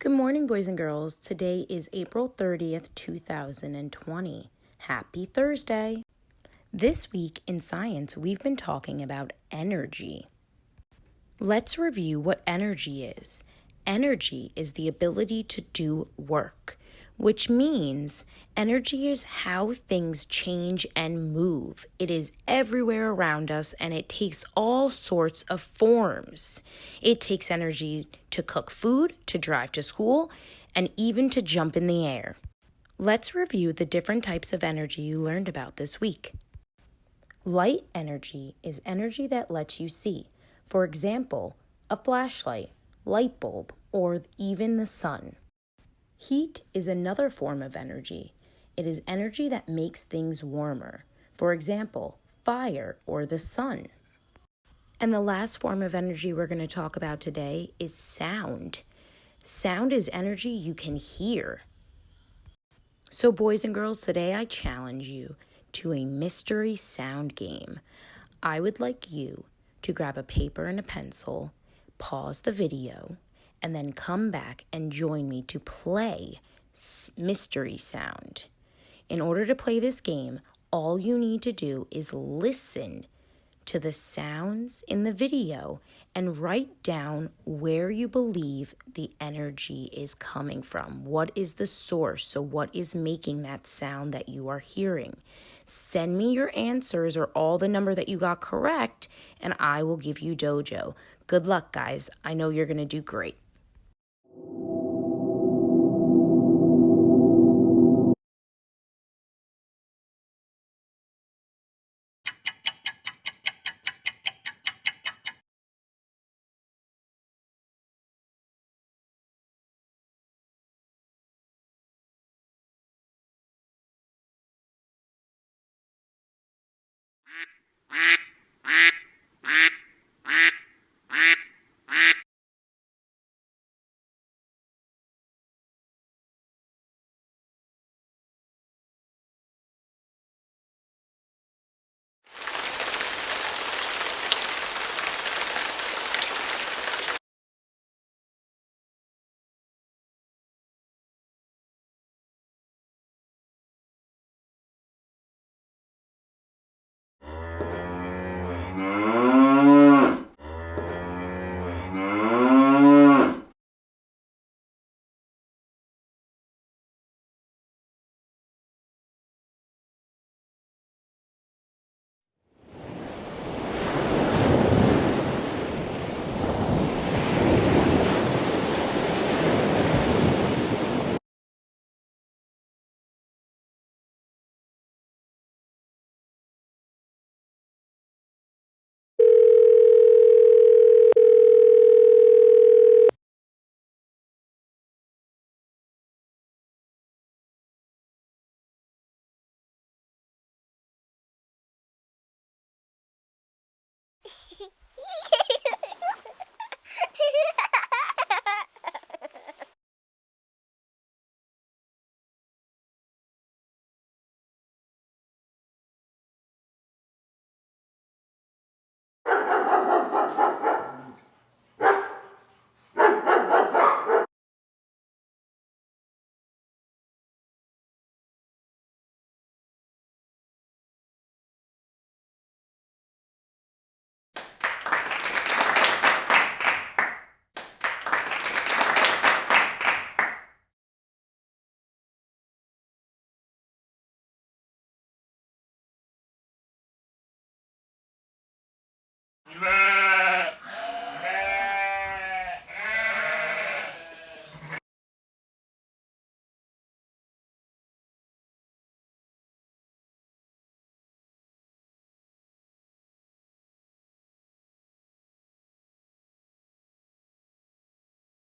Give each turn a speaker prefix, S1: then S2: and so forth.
S1: Good morning, boys and girls. Today is April 30th, 2020. Happy Thursday. This week in science, we've been talking about energy. Let's review what energy is. Energy is the ability to do work, which means energy is how things change and move. It is everywhere around us and it takes all sorts of forms. It takes energy to cook food, to drive to school, and even to jump in the air. Let's review the different types of energy you learned about this week. Light energy is energy that lets you see. For example, a flashlight, light bulb, or even the sun. Heat is another form of energy. It is energy that makes things warmer. For example, fire or the sun. And the last form of energy we're going to talk about today is sound. Sound is energy you can hear. So boys and girls, today I challenge you to a mystery sound game. I would like you to grab a paper and a pencil, pause the video, and then come back and join me to play mystery sound. In order to play this game, all you need to do is listen to the sounds in the video and write down where you believe the energy is coming from. What is the source? So what is making that sound that you are hearing? Send me your answers or all the number that you got correct, and I will give you dojo. Good luck, guys. I know you're going to do great.